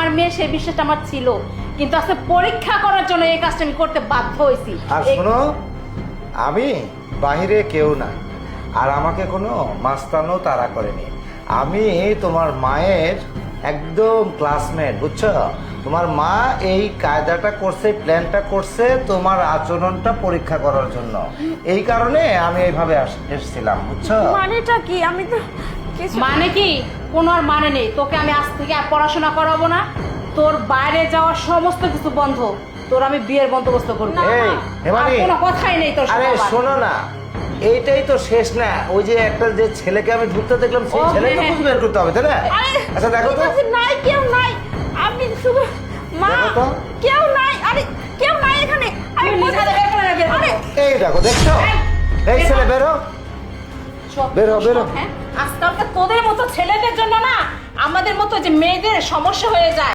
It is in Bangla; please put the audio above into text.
আমার মেয়ে সেই বিশ্বাসটা আমার ছিল, কিন্তু আজকে পরীক্ষা করার জন্য এই কাজটা আমি করতে বাধ্য হয়েছি। আর শোনো, আমি বাহিরে কেউ না, আর আমাকে কোনো মাস্তানও তাড়া করেনি। আমি তোমার মায়ের একদম ক্লাসমেট, বুঝছো? তোমার মা এই কায়দাটা করছে, প্ল্যানটা করছে তোমার আচরণটা পরীক্ষা করার জন্য। এই কারণে আমি এইভাবে এসেছিলাম, বুঝছো? মানেটা কি? আমি তো কিছু মানে কি? কোনো আর মানে নেই। তোকে আমি আজ থেকে আর পড়াশোনা করাবো না, তোর বাইরে যাওয়ার সমস্ত কিছু বন্ধ, তোর আমি বিয়ের বন্দোবস্ত করবো। এই হেমালি, কোনো কথাই নেই তোর আরে সাথে আমার। শোনো না, এইটাই তো শেষ না। ওই যে একটা যে ছেলেকে আমি ঢুকতে দেখলাম, সেই ও, ছেলেকে হ্যাঁ, খুঁজে বের করতে হবে, তাই না? আরে আচ্ছা দেখো তো, ঠিক আছে, নাই, কেউ নাই। আমি শুধু মা, দেখো তো। কেউ নাই। আরে কেউ নাই এখানে। আমি তুই নিজে বের করে বের করবো। আরে এই দেখো, দেখছো? এই ছেলে বেরো, সব বেরো, বেরো। হ্যাঁ, আজকালকার তোদের মতো ছেলেদের জন্য না আমাদের মতো যে মেয়েদের সমস্যা হয়ে যায়।